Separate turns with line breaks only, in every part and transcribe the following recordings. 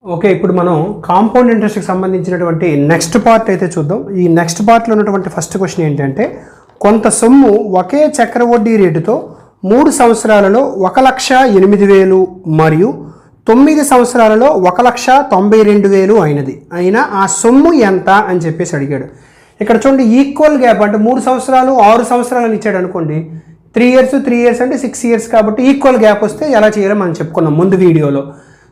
Okay, ఇప్పుడు మనం compound ఇంట్రెస్ట్కి సంబంధించినటువంటి నెక్స్ట్ పార్ట్ అయితే చూద్దాం. ఈ నెక్స్ట్ పార్ట్లో ఉన్నటువంటి ఫస్ట్ క్వశ్చన్ ఏంటంటే, కొంత సొమ్ము ఒకే చక్రవడ్డీ రేటుతో 3 సంవత్సరాలలో 1,08,000 మరియు 9 సంవత్సరాలలో 1,92,000 అయినా ఆ సొమ్ము ఎంత అని చెప్పేసి అడిగాడు. ఇక్కడ చూడండి, ఈక్వల్ గ్యాప్ అంటే 3 సంవత్సరాలు 6 సంవత్సరాలు అని ఇచ్చాడు అనుకోండి. 3 ఇయర్స్ అంటే 6 ఇయర్స్ కాబట్టి ఈక్వల్ గ్యాప్ వస్తే ఎలా చేయాలో మనం చెప్పుకున్నాం ముందు వీడియోలో.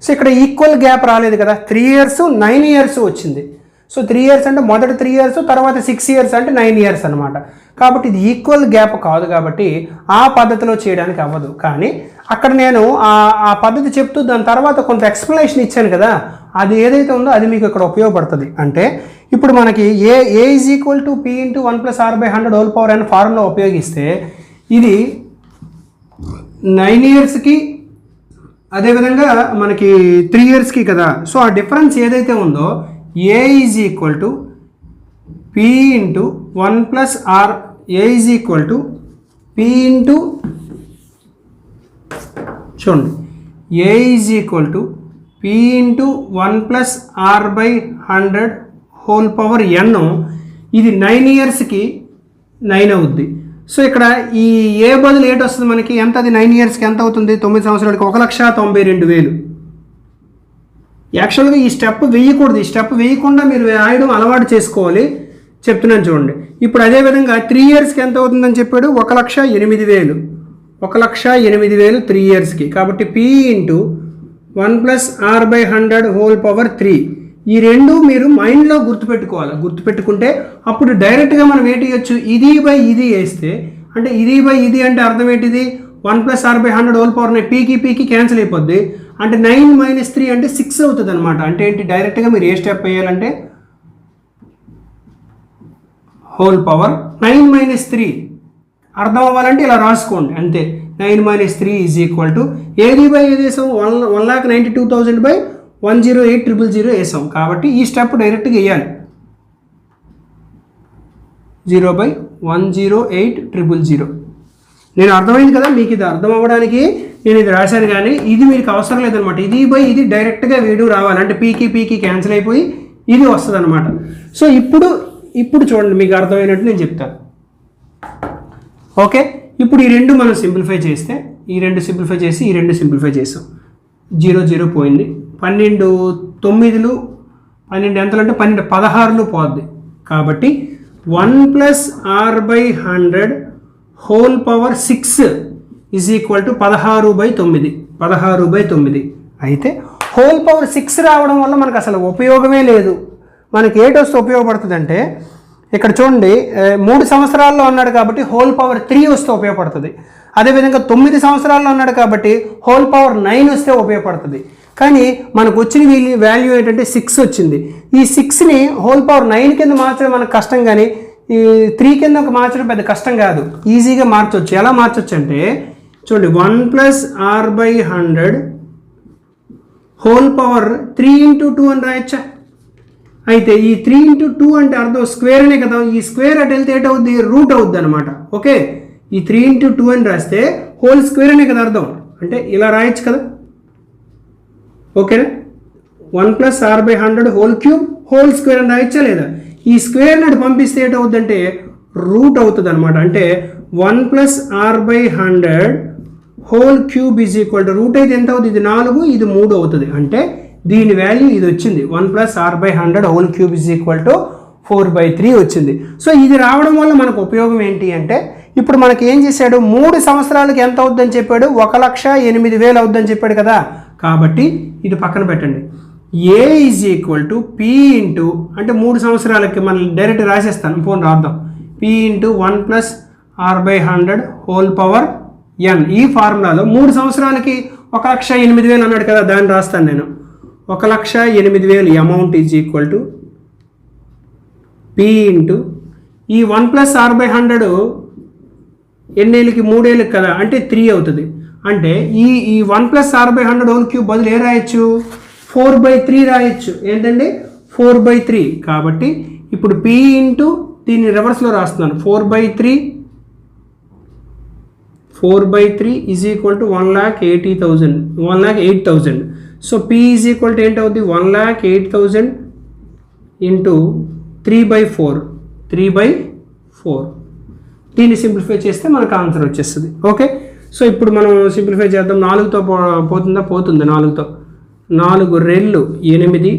సో ఇక్కడ ఈక్వల్ గ్యాప్ రాలేదు కదా, 3 ఇయర్స్ 9 ఇయర్స్ వచ్చింది. సో 3 ఇయర్స్ అంటే మొదటి 3 ఇయర్స్, తర్వాత 6 ఇయర్స్ అంటే 9 ఇయర్స్ అనమాట. కాబట్టి ఇది ఈక్వల్ గ్యాప్ కాదు కాబట్టి ఆ పద్ధతిలో చేయడానికి అవ్వదు. కానీ అక్కడ నేను ఆ పద్ధతి చెప్తూ దాని తర్వాత కొంత ఎక్స్ప్లెనేషన్ ఇచ్చాను కదా, అది ఏదైతే ఉందో అది మీకు ఇక్కడ ఉపయోగపడుతుంది. అంటే ఇప్పుడు మనకి A is equal to P into 1 + r/100 formula ఉపయోగిస్తే ఇది 9 ఇయర్స్కి అదేవిధంగా మనకి 3 ఇయర్స్కి కదా. సో ఆ డిఫరెన్స్ ఏదైతే ఉందో A is equal to P into 1 + r, A is equal to P into చూడండి, A is equal to P into 1 + r/100 ఇది 9 ఇయర్స్కి 9 అవుద్ది. సో ఇక్కడ ఈ ఏ బదులు 8 వస్తుంది మనకి, ఎంత అది 9 ఇయర్స్కి ఎంత అవుతుంది, 9 సంవత్సరాలకి 1,92,000. యాక్చువల్గా ఈ స్టెప్ వేయకూడదు, ఈ స్టెప్ వేయకుండా మీరు రాయడం అలవాటు చేసుకోవాలి, చెప్తున్నాను చూడండి. ఇప్పుడు అదేవిధంగా 3 ఇయర్స్కి ఎంత అవుతుందని చెప్పాడు, 1,08,000. 1,08,000 3 ఇయర్స్కి. కాబట్టి పి ఇంటూ 1 + r/100 ఈ రెండు మీరు మైండ్లో గుర్తుపెట్టుకోవాలి. గుర్తుపెట్టుకుంటే అప్పుడు డైరెక్ట్గా మనం ఏంటి ఇవ్వచ్చు, ఇది బై ఇది వేస్తే, అంటే ఇది బై ఇది అంటే అర్థం ఏంటిది, 1 + r/100 పీకి క్యాన్సిల్ అయిపోద్ది. అంటే 9 - 3 అంటే 6 అవుతుంది అనమాట. అంటే ఏంటి, డైరెక్ట్గా మీరు ఏ స్టెప్ వేయాలంటే హోల్ పవర్ 9 - 3 అర్థం అవ్వాలంటే ఇలా రాసుకోండి అంతే. 9 - 3 ఈజ్ ఈక్వల్ టు ఏది బై ఏది వేసాం, 1,92,000/108,000 వేసాం. కాబట్టి ఈ స్టెప్ డైరెక్ట్గా వేయాలి, 0/108,000. నేను అర్థమైంది కదా మీకు, ఇది అర్థం అవ్వడానికి నేను ఇది రాశాను, కానీ ఇది మీకు అవసరం లేదనమాట. ఇది బై ఇది డైరెక్ట్గా వేయడం రావాలి, అంటే పీకి క్యాన్సిల్ అయిపోయి ఇది వస్తుంది అనమాట. సో ఇప్పుడు చూడండి, మీకు అర్థమైనట్టు నేను చెప్తాను. ఓకే, ఇప్పుడు ఈ రెండు మనం సింప్లిఫై చేస్తే, ఈ రెండు సింప్లిఫై చేసి ఈ రెండు సింప్లిఫై చేసాం, 0 పోయింది. 12 9 12 ఎంతలంటే 12 16 పోద్ది. కాబట్టి 1 + r/100 ఈజ్ ఈక్వల్ టు 16/9. 16/9 అయితే హోల్ పవర్ 6 రావడం వల్ల మనకు అసలు ఉపయోగమే లేదు. మనకి ఏటి వస్తే ఉపయోగపడుతుంది అంటే, ఇక్కడ చూడండి 3 సంవత్సరాల్లో ఉన్నాడు కాబట్టి హోల్ పవర్ 3 వస్తే ఉపయోగపడుతుంది. అదేవిధంగా 9 సంవత్సరాల్లో ఉన్నాడు కాబట్టి హోల్ పవర్ 9 వస్తే ఉపయోగపడుతుంది. కానీ మనకు వచ్చిన వాల్యూ ఏంటంటే 6 వచ్చింది. ఈ 6ని హోల్ పవర్ 9 కింద మార్చడం మనకు కష్టం, కానీ ఈ 3 కింద మార్చడం పెద్ద కష్టం కాదు, ఈజీగా మార్చవచ్చు. ఎలా మార్చవచ్చు అంటే చూడండి, 1 + r/100 హోల్ పవర్ 3 × 2 అని రాయొచ్చా. అయితే ఈ 3 × 2 అంటే అర్థం స్క్వేర్ అనే కదా, ఈ స్క్వేర్ అటు వెళ్తే ఏటవుద్ది, రూట్ అవుద్ది అనమాట. ఓకే, ఈ 3 × 2 అని రాస్తే హోల్ స్క్వేర్ అనే కదా అర్థం, అంటే ఇలా రాయొచ్చు కదా. ఓకేనా, 1 + r/100 హోల్ స్క్వేర్ అని రాయొచ్చా లేదా. ఈ స్క్వేర్ నాటి పంపిస్తే ఏటవుద్దంటే రూట్ అవుతుంది అనమాట. అంటే 1 + r/100 is equal to root అయితే ఎంత అవుతుంది, ఇది 4 ఇది 3 అవుతుంది. అంటే దీని వాల్యూ ఇది వచ్చింది, 1 + r/100 ఈజ్ ఈక్వల్ టు 4/3 వచ్చింది. సో ఇది రావడం వల్ల మనకు ఉపయోగం ఏంటి అంటే, ఇప్పుడు మనకి ఏం చేశాడు, 3 సంవత్సరాలకి ఎంత అవుద్దని చెప్పాడు, 1,08,000 అవుద్దని చెప్పాడు కదా. కాబట్టి ఇది పక్కన పెట్టండి. A is equal to P into, అంటే 3 సంవత్సరాలకి మనం డైరెక్ట్ రాసేస్తాను, ఫోన్ రాద్దాం, పి ఇంటూ 1 + r/100 ఈ ఫార్ములాలో 3 సంవత్సరాలకి 1,08,000 అన్నాడు కదా, దాన్ని రాస్తాను నేను. 1,08,000 amount is equal to P into ఈ 1 + r/100 ఎన్నేళ్ళకి, 3 ఏళ్ళకి కదా, అంటే 3 అవుతుంది. అంటే ఈ 1 + r/100 బదులు ఏ రాయొచ్చు, 4/3 రాయొచ్చు. ఏంటండి, 4/3. కాబట్టి ఇప్పుడు పి ఇంటూ దీన్ని రివర్స్లో రాస్తున్నాను, 4/3 is equal to 1,08,000. So P is equal to ఏంటవుద్ది 1,08,000 ఇంటూ 3/4 దీన్ని సింప్లిఫై చేస్తే మనకు ఆన్సర్ వచ్చేస్తుంది. ఓకే, సో ఇప్పుడు మనం సింప్లిఫై చేద్దాం. 4తో పోతుందా? పోతుంది. 4తో 4 రెళ్ళు 8,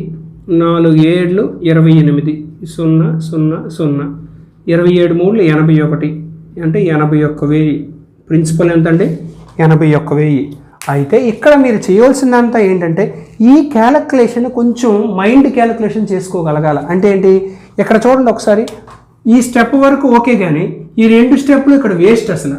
4 7 28, 0 0 0, 27 3 81 అంటే 81,000. ప్రిన్సిపల్ ఎంత అండి? 81,000. అయితే ఇక్కడ మీరు చేయవలసిందంతా ఏంటంటే ఈ క్యాలిక్యులేషన్ కొంచెం మైండ్ క్యాలిక్యులేషన్ చేసుకోగలగాల. అంటే ఏంటి, ఇక్కడ చూడండి ఒకసారి, ఈ స్టెప్ వరకు ఓకే, కానీ ఈ 2 స్టెప్లు ఇక్కడ వేస్ట్ అసలు.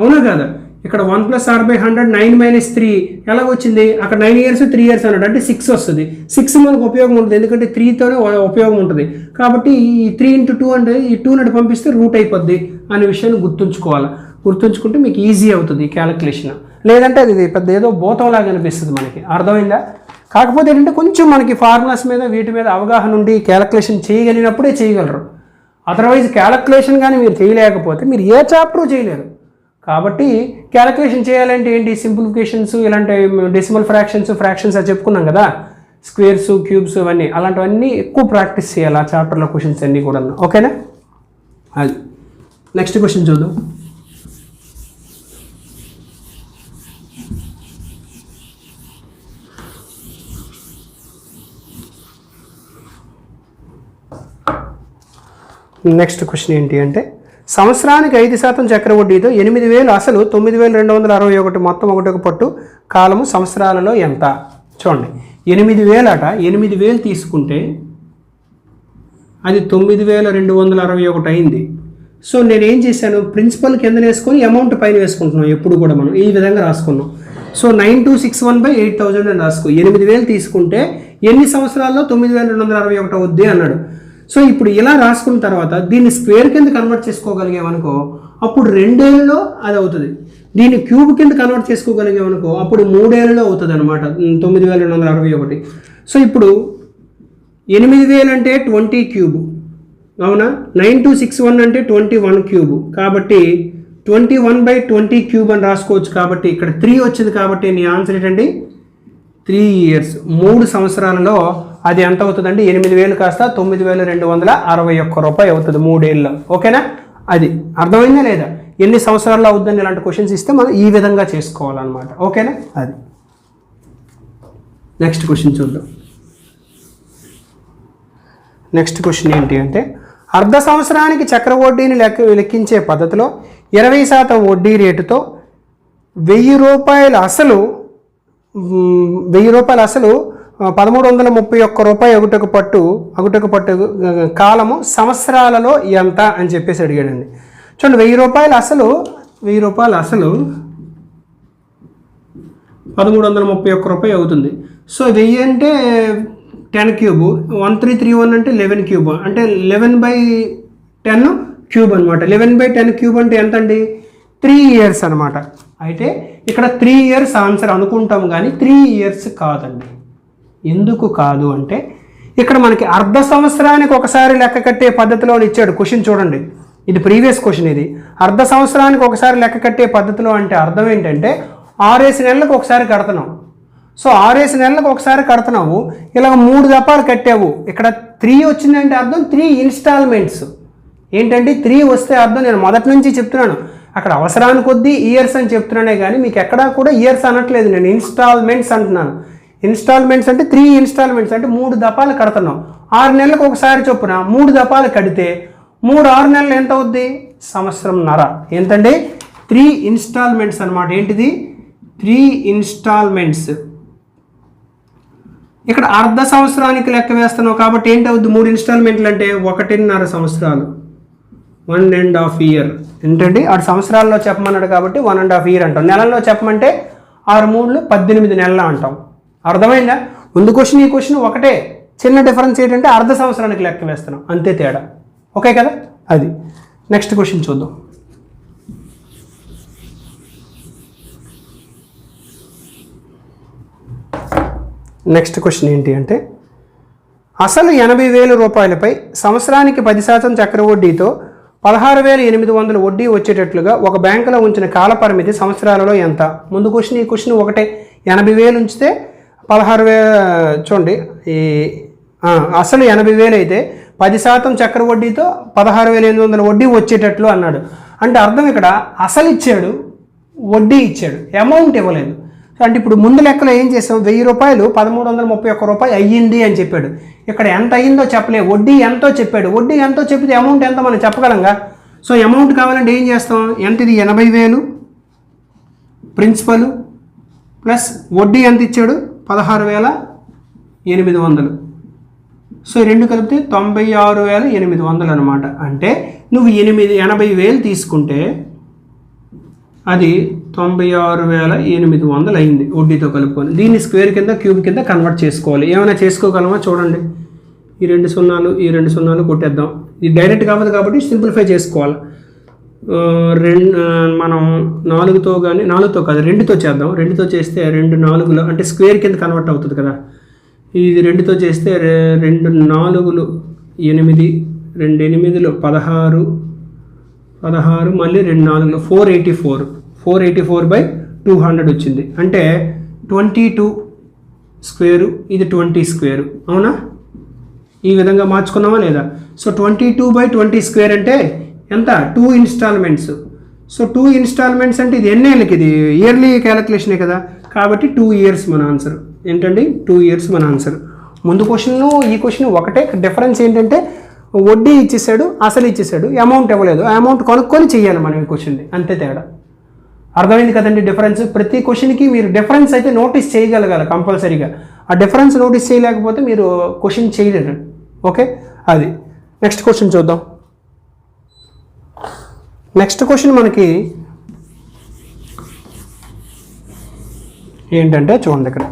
అవునా కదా? ఇక్కడ 1 + r/100 9 - 3 ఎలా వచ్చింది? అక్కడ 9 years 3 years అన్నాడు, అంటే 6 వస్తుంది. 6 మనకు ఉపయోగం ఉంటుంది, ఎందుకంటే 3తోనే ఉపయోగం ఉంటుంది. కాబట్టి ఈ 3 × 2 అంటే ఈ 2 నటు పంపిస్తే రూట్ అయిపోద్ది అనే విషయాన్ని గుర్తుంచుకోవాలి. గుర్తుంచుకుంటే మీకు ఈజీ అవుతుంది ఈ క్యాలిక్యులేషన్. లేదంటే అది పెద్ద ఏదో భూతంలాగా అనిపిస్తుంది మనకి. అర్థమైందా? కాకపోతే ఏంటంటే కొంచెం మనకి ఫార్ములాస్ మీద వీటి మీద అవగాహన ఉండి క్యాలిక్యులేషన్ చేయగలిగినప్పుడే చేయగలరు. అదర్వైజ్ క్యాలిక్యులేషన్ కానీ మీరు చేయలేకపోతే మీరు ఏ చాప్టర్ చేయలేరు. కాబట్టి క్యాలిక్యులేషన్ చేయాలంటే ఏంటి, సింప్లిఫికేషన్స్, ఇలాంటి డెసిమల్ ఫ్రాక్షన్స్ అది చెప్పుకున్నాం కదా, స్క్వేర్స్, క్యూబ్స్, ఇవన్నీ అలాంటివన్నీ ఎక్కువ ప్రాక్టీస్ చేయాలి ఆ చాప్టర్లో క్వశ్చన్స్ అన్నీ కూడా. ఓకేనా? అది నెక్స్ట్ క్వశ్చన్ చూద్దాం. నెక్స్ట్ క్వశ్చన్ ఏంటి అంటే, సంవత్సరానికి 5% చక్ర వడ్డీతో 8,000 అసలు 9,261 మొత్తం ఒకటొక పట్టు కాలము సంవత్సరాలలో ఎంత? చూడండి, 8,000 అట. 8,000 తీసుకుంటే అది 9,261 అయింది. సో నేను ఏం చేశాను, ప్రిన్సిపల్ కింద వేసుకొని అమౌంట్ పైన వేసుకుంటున్నాం. ఎప్పుడు కూడా మనం ఈ విధంగా రాసుకున్నాం. సో 9261/8,000 అని రాసుకో. 8,000 తీసుకుంటే ఎన్ని సంవత్సరాల్లో 9,261 అవుద్ది అన్నాడు. సో ఇప్పుడు ఇలా రాసుకున్న తర్వాత దీన్ని స్క్వేర్ కింద కన్వర్ట్ చేసుకోగలిగామనుకో అప్పుడు 2 ఏళ్ళలో అది అవుతుంది. దీన్ని క్యూబ్ కింద కన్వర్ట్ చేసుకోగలిగామనుకో అప్పుడు 3 ఏళ్ళలో అవుతుంది అనమాట 9,261. సో ఇప్పుడు 8,000 అంటే 20 క్యూబ్, అవునా? 9261 అంటే 21 క్యూబ్. కాబట్టి 21/20 క్యూబ్ అని రాసుకోవచ్చు. కాబట్టి ఇక్కడ 3 వచ్చింది. కాబట్టి నీ ఆన్సర్ ఏంటండి? 3 years, 3 సంవత్సరాలలో అది ఎంత అవుతుందండి? 8,000 కాస్త 9,261 రూపాయి అవుతుంది 3 ఏళ్ళలో. ఓకేనా? అది అర్థమైందా లేదా? ఎన్ని సంవత్సరాల్లో అవుతుందని ఇలాంటి క్వశ్చన్స్ ఇస్తే మనం ఈ విధంగా చేసుకోవాలన్నమాట. ఓకేనా? అది నెక్స్ట్ క్వశ్చన్ చూద్దాం. నెక్స్ట్ క్వశ్చన్ ఏంటి అంటే, అర్ధ సంవత్సరానికి చక్ర వడ్డీని లెక్కించే పద్ధతిలో 20% వడ్డీ రేటుతో 1,000 రూపాయల అసలు 1,331 రూపాయి అగుటకు పట్టు కాలము సంవత్సరాలలో ఎంత అని చెప్పేసి అడిగాడండి. చూడండి, 1,000 రూపాయలు అసలు 1,331 రూపాయి అవుతుంది. సో 1000 అంటే 10 క్యూబ్, 1331 అంటే 11 క్యూబ్, అంటే 11/10 క్యూబ్ అనమాట. 11/10 క్యూబ్ అంటే ఎంత అండి? 3 years అనమాట. అయితే ఇక్కడ 3 years ఆన్సర్ అనుకుంటాం, కానీ 3 years కాదండి. ఎందుకు కాదు అంటే ఇక్కడ మనకి అర్ధ సంవత్సరానికి ఒకసారి లెక్క కట్టే పద్ధతిలో ఇచ్చాడు క్వశ్చన్. చూడండి, ఇది ప్రీవియస్ క్వశ్చన్. ఇది అర్ధ సంవత్సరానికి ఒకసారి లెక్క కట్టే పద్ధతిలో అంటే అర్థం ఏంటంటే 6 నెలలకు ఒకసారి కడుతున్నావు. సో 6 నెలలకు ఒకసారి కడుతున్నావు, ఇలా 3 దఫాలు కట్టావు. ఇక్కడ 3 వచ్చిందంటే అర్థం 3 ఇన్స్టాల్మెంట్స్. ఏంటంటే 3 వస్తే అర్థం, నేను మొదటి నుంచి చెప్తున్నాను, అక్కడ అవసరానికి కొద్దీ ఇయర్స్ అని చెప్తున్నానే కానీ మీకు ఎక్కడా కూడా ఇయర్స్ అనట్లేదు, నేను ఇన్స్టాల్మెంట్స్ అంటున్నాను. ఇన్స్టాల్మెంట్స్ అంటే 3 ఇన్స్టాల్మెంట్స్ అంటే 3 దఫాలు కడుతున్నాం. 6 నెలలకు ఒకసారి చొప్పున 3 దఫాలు కడితే 3 6 నెలలు ఎంత అవుద్ది? సంవత్సరంన్నర. ఎంతండి? 3 ఇన్స్టాల్మెంట్స్ అనమాట. ఏంటిది? 3 ఇన్స్టాల్మెంట్స్. ఇక్కడ అర్ధ సంవత్సరానికి లెక్క వేస్తున్నావు కాబట్టి ఏంటవుద్ది? 3 ఇన్స్టాల్మెంట్లు అంటే 1.5 సంవత్సరాలు, 1.5 year. ఏంటండి? 6 సంవత్సరాల్లో చెప్పమన్నాడు కాబట్టి 1.5 year అంటాం. నెలల్లో చెప్పమంటే 6 3 18 నెలలు అంటాం. అర్థమైందా? ముందు క్వశ్చన్ ఈ క్వశ్చన్ ఒకటే, చిన్న డిఫరెన్స్ ఏంటంటే అర్ధ సంవత్సరానికి లెక్క వేస్తున్నాం, అంతే తేడా. ఓకే కదా? అది నెక్స్ట్ క్వశ్చన్ చూద్దాం. నెక్స్ట్ క్వశ్చన్ ఏంటి అంటే, అసలు 80,000 రూపాయలపై సంవత్సరానికి 10% చక్ర వడ్డీతో 16,800 వడ్డీ వచ్చేటట్లుగా ఒక బ్యాంకులో ఉంచిన కాల పరిమితి సంవత్సరాలలో ఎంత? ముందు క్వశ్చన్ ఈ క్వశ్చన్ ఒకటే. 80,000 ఉంచితే 16,000 చూడండి, ఈ అసలు 80,000 అయితే 10% చక్ర వడ్డీతో 16,800 వడ్డీ వచ్చేటట్లు అన్నాడు. అంటే అర్థం ఇక్కడ అసలు ఇచ్చాడు, వడ్డీ ఇచ్చాడు, అమౌంట్ ఇవ్వలేదు. అంటే ఇప్పుడు ముందు లెక్కలో ఏం చేసాం, 1000 రూపాయలు 1331 రూపాయలు అయ్యింది అని చెప్పాడు. ఇక్కడ ఎంత అయ్యిందో చెప్పలేదు, వడ్డీ ఎంతో చెప్పాడు. వడ్డీ ఎంతో చెప్పితే అమౌంట్ ఎంతో మనం చెప్పగలంగా. సో అమౌంట్ కావాలంటే ఏం చేస్తాం, ఎంత ఇది 80,000 ప్రిన్సిపల్ ప్లస్ వడ్డీ ఎంత ఇచ్చాడు 16,800. సో ఈ రెండు కలిపితే 96,800 అనమాట. అంటే నువ్వు 80,000 తీసుకుంటే అది 96,800 అయింది వడ్డీతో కలుపుకొని. దీన్ని స్క్వేర్ కింద క్యూబ్ కింద కన్వర్ట్ చేసుకోవాలి. ఏమైనా చేసుకోగలమా చూడండి. ఈ 2 సున్నాలు ఈ 2 సున్నాలు కొట్టేద్దాం. ఇది డైరెక్ట్ కావద్దు కాబట్టి సింప్లిఫై చేసుకోవాలి. మనం 4తో కానీ 4తో కాదు 2తో చేద్దాం. 2తో చేస్తే 2 4లు అంటే స్క్వేర్ కింద కన్వర్ట్ అవుతుంది కదా. ఇది 2తో చేస్తే 2 4లు 8, 2 8లు 16 మళ్ళీ 2 4లు 484/200 వచ్చింది. అంటే 22 స్క్వేరు, ఇది 20 స్క్వేరు. అవునా, ఈ విధంగా మార్చుకున్నామా లేదా. సో 22/20 స్క్వేర్ అంటే ఎంత, 2 ఇన్స్టాల్మెంట్స్. సో 2 ఇన్స్టాల్మెంట్స్ అంటే ఇది ఎన్నేళ్ళకి, ఇది ఇయర్లీ క్యాలిక్యులేషనే కదా. కాబట్టి 2 ఇయర్స్ మన ఆన్సర్. ఏంటండి 2 ఇయర్స్ మన ఆన్సర్. ముందు క్వశ్చన్ ఈ క్వశ్చన్ ఒకటే, డిఫరెన్స్ ఏంటంటే వడ్డీ ఇచ్చేసాడు, అసలు ఇచ్చేసాడు, అమౌంట్ ఇవ్వలేదు. ఆ అమౌంట్ కొనుక్కొని చెయ్యాలి మనం ఈ క్వశ్చన్ని, అంతే తేడా. అర్థమైంది కదండి డిఫరెన్స్. ప్రతి క్వశ్చన్కి మీరు డిఫరెన్స్ అయితే నోటీస్ చేయగలగాలి కంపల్సరీగా. ఆ డిఫరెన్స్ నోటీస్ చేయలేకపోతే మీరు క్వశ్చన్ చేయలేరు. ఓకే, అది నెక్స్ట్ క్వశ్చన్ చూద్దాం. నెక్స్ట్ క్వశ్చన్ మనకి ఏంటంటే చూడండి, ఇక్కడ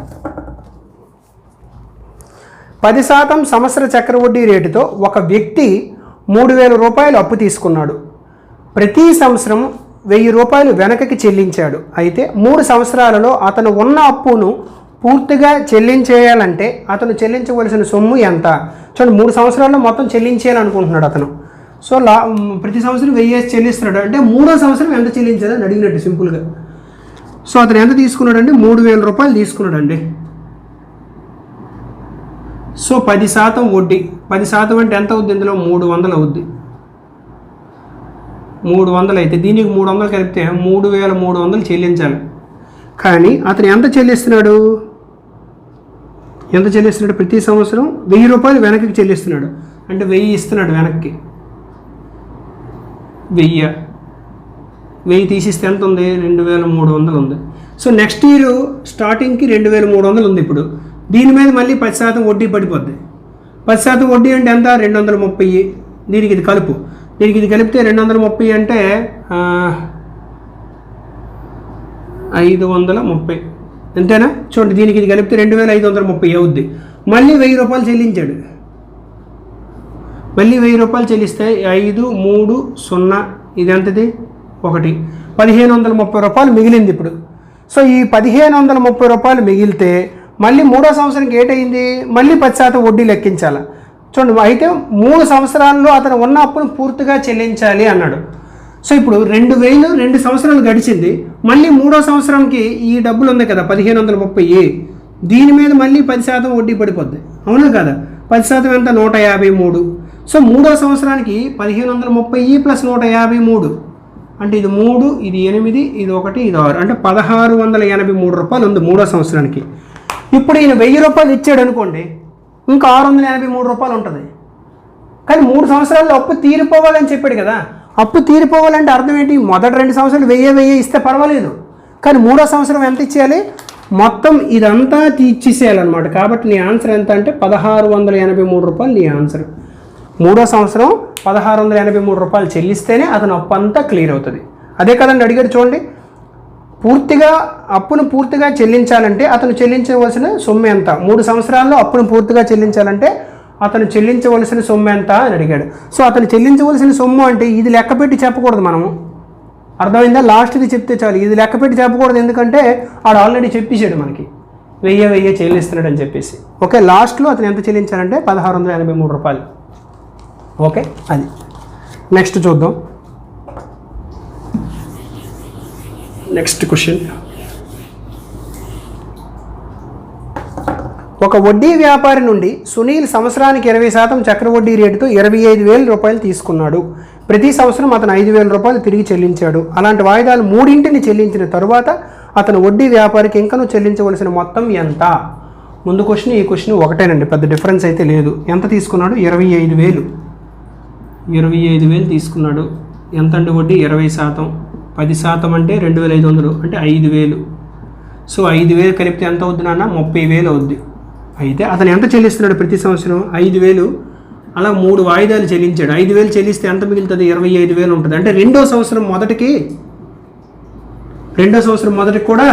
10% సంవత్సర చక్రవడ్డీ రేటుతో ఒక వ్యక్తి 3,000 రూపాయలు అప్పు తీసుకున్నాడు. ప్రతి సంవత్సరం 1,000 రూపాయలు వెనకకి చెల్లించాడు. అయితే 3 సంవత్సరాలలో అతను ఉన్న అప్పును పూర్తిగా చెల్లించేయాలంటే అతను చెల్లించవలసిన సొమ్ము ఎంత. చూడండి, 3 సంవత్సరాల్లో మొత్తం చెల్లించేయాలనుకుంటున్నాడు అతను. సో ప్రతి సంవత్సరం 1000 చెల్లిస్తున్నాడు. అంటే 3వ సంవత్సరం ఎంత చెల్లించాలని అడిగినట్టు సింపుల్గా. సో అతను ఎంత తీసుకున్నాడంటే 3,000 రూపాయలు తీసుకున్నాడండి. సో 10% వడ్డీ, 10% అంటే ఎంత అవుద్ది, ఇందులో 300 అవుద్ది. 300 అయితే దీనికి 300 కలిపితే 3,300 చెల్లించాలి. కానీ అతను ఎంత చెల్లిస్తున్నాడు, ప్రతి సంవత్సరం 1,000 రూపాయలు వెనక్కి చెల్లిస్తున్నాడు. అంటే 1000 ఇస్తున్నాడు వెనక్కి. 1000 తీసిస్తే ఎంత ఉంది, 2,300 ఉంది. సో నెక్స్ట్ ఇయర్ స్టార్టింగ్కి 2,300 ఉంది. ఇప్పుడు దీని మీద మళ్ళీ 10% వడ్డీ పడిపోద్ది. 10% వడ్డీ అంటే ఎంత, 230. దీనికి ఇది కలుపు, దీనికి ఇది కలిపితే 230 అంటే 530 అంతేనా. చూడండి, దీనికి ఇది కలిపితే 2,530 అవుద్ది. మళ్ళీ 1,000 రూపాయలు చెల్లించాడు. మళ్ళీ 1,000 రూపాయలు చెల్లిస్తే 5, 3, 0 ఇది ఎంతది 1, 1,530 రూపాయలు మిగిలింది ఇప్పుడు. సో ఈ 1,530 రూపాయలు మిగిలితే మళ్ళీ 3వ సంవత్సరానికి ఏటైంది, మళ్ళీ 10% వడ్డీ లెక్కించాలి. చూడండి, అయితే 3 సంవత్సరాల్లో అతను ఉన్న అప్పును పూర్తిగా చెల్లించాలి అన్నాడు. సో ఇప్పుడు 2,000 2 సంవత్సరాలు గడిచింది. మళ్ళీ 3వ సంవత్సరానికి ఈ డబ్బులు ఉంది కదా 1,530, దీని మీద మళ్ళీ 10% వడ్డీ పడిపోద్ది. అవునా కదా. 10% ఎంత, 153. సో 3వ సంవత్సరానికి 1,530 ప్లస్ 153 అంటే ఇది 3, ఇది 8, ఇది 1, ఇది 6 అంటే 1,683 రూపాయలు ఉంది 3వ సంవత్సరానికి. ఇప్పుడు ఈయన 1,000 రూపాయలు ఇచ్చాడు అనుకోండి, ఇంకా 683 రూపాయలు ఉంటుంది. కానీ 3 సంవత్సరాల్లో అప్పు తీరిపోవాలని చెప్పాడు కదా. అప్పు తీరిపోవాలంటే అర్థం ఏంటి, మొదటి 2 సంవత్సరాలు 1000 ఇస్తే పర్వాలేదు, కానీ 3వ సంవత్సరం ఎంత ఇచ్చేయాలి, మొత్తం ఇదంతా ఇచ్చేసేయాలన్నమాట. కాబట్టి నీ ఆన్సర్ ఎంత అంటే 1,683 రూపాయలు నీ ఆన్సర్. 3వ సంవత్సరం 1,683 రూపాయలు చెల్లిస్తేనే అతను అప్పు అంతా క్లియర్ అవుతుంది. అదే కదండి అడిగాడు. చూడండి, అప్పును పూర్తిగా చెల్లించాలంటే అతను చెల్లించవలసిన సొమ్ము ఎంత, 3 సంవత్సరాల్లో అప్పును పూర్తిగా చెల్లించాలంటే అతను చెల్లించవలసిన సొమ్ము ఎంత అని అడిగాడు. సో అతను చెల్లించవలసిన సొమ్ము అంటే ఇది లెక్క పెట్టి చెప్పకూడదు మనము. అర్థమైందా, లాస్ట్ది చెప్తే చాలు. ఇది లెక్క పెట్టి చెప్పకూడదు, ఎందుకంటే ఆడు ఆల్రెడీ చెప్పేసాడు మనకి 1000 చెల్లిస్తున్నాడు అని చెప్పేసి. ఓకే, లాస్ట్లో అతను ఎంత చెల్లించాలంటే 1,683 రూపాయలు. ఓకే, అది నెక్స్ట్ చూద్దాం. నెక్స్ట్ క్వశ్చన్, ఒక వడ్డీ వ్యాపారి నుండి సునీల్ సంవత్సరానికి 20% చక్రవడ్డీ రేటుతో 25,000 రూపాయలు తీసుకున్నాడు. ప్రతి సంవత్సరం అతను 5,000 రూపాయలు తిరిగి చెల్లించాడు. అలాంటి వాయిదాలు 3 చెల్లించిన తరువాత అతను వడ్డీ వ్యాపారికి ఇంకనూ చెల్లించవలసిన మొత్తం ఎంత? ముందు క్వశ్చన్ ఈ క్వశ్చన్ ఒకటేనండి, పెద్ద డిఫరెన్స్ అయితే లేదు. ఎంత తీసుకున్నాడు? 25,000. 25,000 తీసుకున్నాడు. ఎంత అంటే వడ్డీ? 20%. 10% అంటే 2,500 అంటే 5,000. సో 5,000 కలిపితే ఎంత అవుద్ది నాన్న? 30,000 అవుద్ది. అయితే అతను ఎంత చెల్లిస్తున్నాడు ప్రతి సంవత్సరం? 5,000. అలా 3 వాయిదాలు చెల్లించాడు. 5,000 చెల్లిస్తే ఎంత మిగులుతుంది? 25,000 ఉంటుంది. అంటే రెండో సంవత్సరం మొదటికి కూడా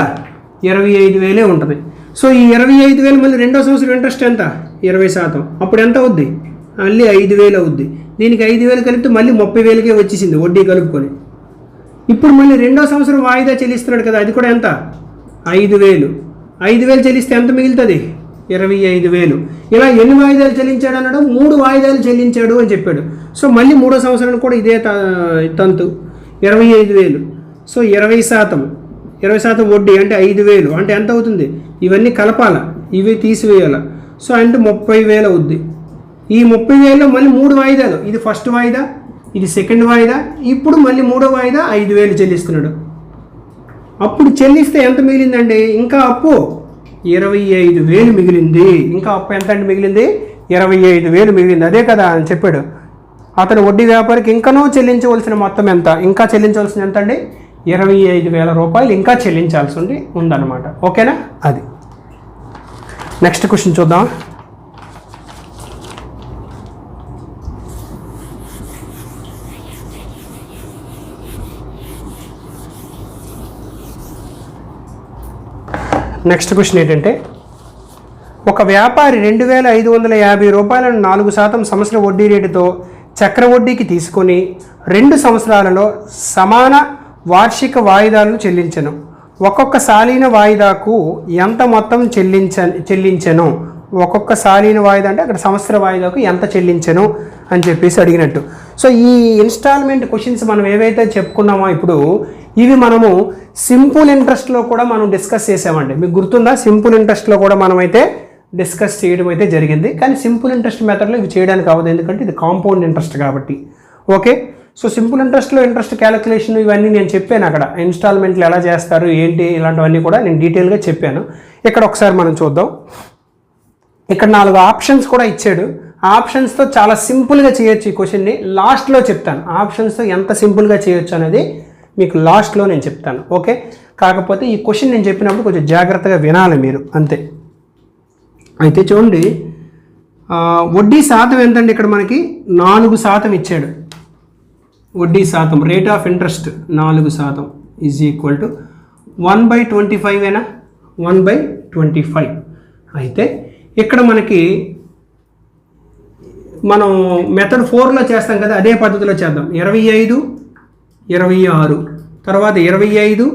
25,000 ఉంటుంది. సో ఈ 25,000 మళ్ళీ రెండో సంవత్సరం ఇంట్రెస్ట్ ఎంత? 20%. అప్పుడు ఎంత అవుద్ది? మళ్ళీ 5,000 అవుద్ది. దీనికి 5,000 కలిపితే మళ్ళీ 30,000కే వచ్చేసింది వడ్డీ కలుపుకొని. ఇప్పుడు మళ్ళీ రెండో సంవత్సరం వాయిదా చెల్లిస్తున్నాడు కదా, అది కూడా ఎంత? 5,000. 5,000 చెల్లిస్తే ఎంత మిగులుతుంది? 25,000. ఇలా ఎన్ని వాయిదాలు చెల్లించాడు అన్నాడు? 3 వాయిదాలు చెల్లించాడు అని చెప్పాడు. సో మళ్ళీ మూడో సంవత్సరానికి కూడా ఇదే తంతు, 25,000. సో 20% వడ్డీ అంటే 5,000. అంటే ఎంత అవుతుంది? ఇవన్నీ కలపాల, ఇవి తీసివేయాల. సో అంటే 30,000 అవుద్ది. ఈ 30,000లో మళ్ళీ 3 వాయిదాలు. ఇది ఫస్ట్ వాయిదా, ఇది సెకండ్ వాయిదా, ఇప్పుడు మళ్ళీ మూడో వాయిదా 5,000 చెల్లిస్తున్నాడు. అప్పుడు చెల్లిస్తే ఎంత మిగిలిందండి? ఇంకా అప్పు 25,000 మిగిలింది. ఇంకా అప్పు ఎంత అంటే మిగిలింది? 25,000 మిగిలింది. అదే కదా అని చెప్పాడు. అతను వడ్డీ వ్యాపారికి ఇంకనూ చెల్లించవలసిన మొత్తం ఎంత? ఇంకా చెల్లించవలసిన ఎంత అండి? 25,000 రూపాయలు ఇంకా చెల్లించాల్సి ఉందన్నమాట. ఓకేనా? అది నెక్స్ట్ క్వశ్చన్ చూద్దాం. నెక్స్ట్ క్వశ్చన్ ఏంటంటే, ఒక వ్యాపారి 2,550 రూపాయలను 4% సంవత్సర వడ్డీ రేటుతో చక్రవడ్డీకి తీసుకొని 2 సంవత్సరాలలో సమాన వార్షిక వాయిదాలను చెల్లించను. ఒక్కొక్క సాలీన వాయిదాకు ఎంత మొత్తం చెల్లించను? ఒక్కొక్క సాలీన వాయిదా అంటే అక్కడ సంవత్సర వాయిదాకు ఎంత చెల్లించను అని చెప్పేసి అడిగినట్టు. సో ఈ ఇన్స్టాల్మెంట్ క్వశ్చన్స్ మనం ఏవైతే చెప్పుకున్నామో ఇప్పుడు, ఇవి మనము సింపుల్ ఇంట్రెస్ట్లో కూడా మనం డిస్కస్ చేసామండి. మీకు గుర్తుందా? సింపుల్ ఇంట్రెస్ట్లో కూడా మనమైతే డిస్కస్ చేయడం అయితే జరిగింది. కానీ సింపుల్ ఇంట్రెస్ట్ మెథడ్లో ఇవి చేయడానికి అవ్వదు, ఎందుకంటే ఇది కాంపౌండ్ ఇంట్రెస్ట్ కాబట్టి. ఓకే, సో సింపుల్ ఇంట్రెస్ట్లో ఇంట్రెస్ట్ క్యాలిక్యులేషన్ ఇవన్నీ నేను చెప్పాను. అక్కడ ఇన్స్టాల్మెంట్లు ఎలా చేస్తారు ఏంటి ఇలాంటివన్నీ కూడా నేను డీటెయిల్గా చెప్పాను. ఇక్కడ ఒకసారి మనం చూద్దాం. ఇక్కడ 4 ఆప్షన్స్ కూడా ఇచ్చాడు. ఆప్షన్స్తో చాలా సింపుల్గా చేయొచ్చు ఈ క్వశ్చన్ని. లాస్ట్లో చెప్తాను ఆప్షన్స్తో ఎంత సింపుల్గా చేయొచ్చు అనేది మీకు లాస్ట్లో నేను చెప్తాను. ఓకే, కాకపోతే ఈ క్వశ్చన్ నేను చెప్పినప్పుడు కొంచెం జాగ్రత్తగా వినాలి మీరు, అంతే. అయితే చూడండి, వడ్డీ శాతం ఎంతండి? ఇక్కడ మనకి 4% ఇచ్చాడు. వడ్డీ శాతం, rate of interest 4% is equal to 1/25. 1/25. అయితే ఇక్కడ మనకి మనం మెథడ్ 4లో చేస్తాం కదా, అదే పద్ధతిలో చేద్దాం. 25, 26, తర్వాత 25,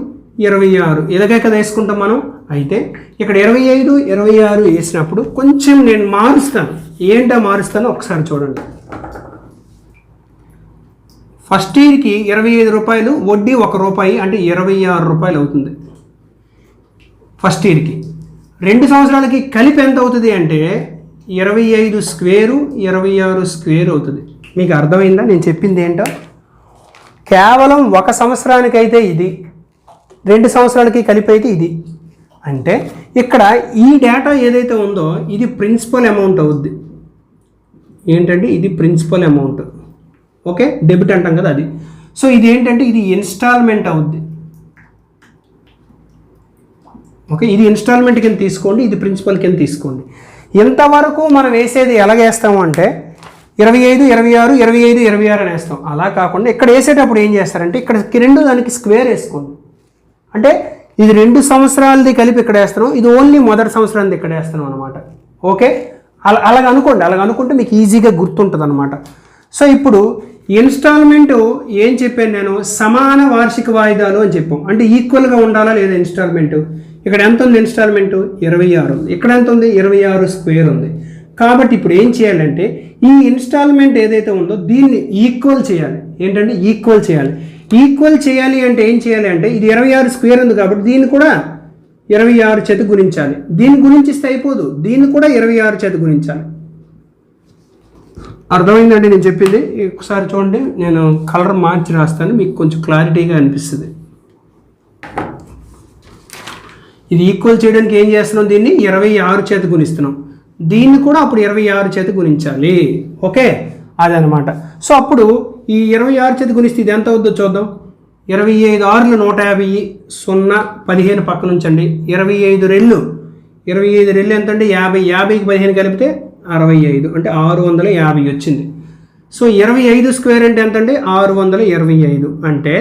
26 ఇలాగే కదా వేసుకుంటాం మనం. అయితే ఇక్కడ 25, 26 వేసినప్పుడు కొంచెం నేను మారుస్తాను. ఏంటో మారుస్తానో ఒకసారి చూడండి. ఫస్ట్ ఇయర్కి 25 రూపాయలు, వడ్డీ 1 రూపాయి అంటే 26 రూపాయలు అవుతుంది ఫస్ట్ ఇయర్కి. 2 సంవత్సరాలకి కలిపి ఎంత అవుతుంది అంటే 25 స్క్వేరు 26 స్క్వేర్ అవుతుంది. మీకు అర్థమైందా నేను చెప్పింది ఏంటో? కేవలం 1 సంవత్సరానికైతే ఇది, 2 సంవత్సరాలకి కలిపి అయితే ఇది. అంటే ఇక్కడ ఈ డేటా ఏదైతే ఉందో ఇది ప్రిన్సిపల్ అమౌంట్ అవుద్ది. ఏంటంటే ఇది ప్రిన్సిపల్ అమౌంట్. ఓకే, డెబిట్ అంటాం కదా అది. సో ఇది ఏంటంటే ఇది ఇన్స్టాల్మెంట్ అవుద్ది. ఓకే, ఇది ఇన్స్టాల్మెంట్ కింద తీసుకోండి, ఇది ప్రిన్సిపల్ కింద తీసుకోండి. ఇంతవరకు మనం వేసేది ఎలాగేస్తాము అంటే 25, 26, 25, 26 అని వేస్తాం. అలా కాకుండా ఇక్కడ వేసేటప్పుడు ఏం చేస్తారంటే ఇక్కడ 2 దానికి స్క్వేర్ వేసుకోండి. అంటే ఇది 2 సంవత్సరాలది కలిపి ఇక్కడ వేస్తున్నాం, ఇది ఓన్లీ మొదటి సంవత్సరాలది ఇక్కడ వేస్తున్నాం అనమాట. ఓకే, అలాగ అనుకోండి. అలాగ అనుకుంటే మీకు ఈజీగా గుర్తుంటుంది అనమాట. సో ఇప్పుడు ఇన్స్టాల్మెంట్ ఏం చెప్పాను నేను? సమాన వార్షిక వాయిదాలు అని చెప్పాం. అంటే ఈక్వల్గా ఉండాలా లేదా ఇన్స్టాల్మెంట్? ఇక్కడ ఎంత ఉంది ఇన్స్టాల్మెంట్? 26 ఉంది. ఇక్కడ ఎంత ఉంది? 26 స్క్వేర్ ఉంది. కాబట్టి ఇప్పుడు ఏం చేయాలంటే ఈ ఇన్స్టాల్మెంట్ ఏదైతే ఉందో దీన్ని ఈక్వల్ చేయాలి. ఏంటంటే ఈక్వల్ చేయాలి. ఈక్వల్ చేయాలి అంటే ఏం చేయాలి అంటే ఇది 26 స్క్వేర్ ఉంది కాబట్టి దీన్ని కూడా 26 చేత గుణించాలి. దీన్ని గుణించిస్తే అయిపోదు, దీన్ని కూడా 26 చేత గుణించాలి. అర్థమైందండి నేను చెప్పింది? ఒకసారి చూడండి, నేను కలర్ మార్చి రాస్తాను, మీకు కొంచెం క్లారిటీగా అనిపిస్తుంది. ఇది ఈక్వల్ చేయడానికి ఏం చేస్తున్నాం, దీన్ని 26 చేత గుణిస్తున్నాం, దీన్ని కూడా అప్పుడు 26 చేత గుణించాలి. ఓకే, అదనమాట. సో అప్పుడు ఈ 26 చేత గుణిస్తే ఇది ఎంత అవుద్దో చూద్దాం. 25 6లు 150, 0 15 పక్కన ఉంచండి. 25 రెళ్ళు ఎంత అంటే 50, 50కి 15 కలిపితే 65, అంటే 650 వచ్చింది. సో 25 స్క్వేర్ అంటే ఎంత అంటే 625, అంటే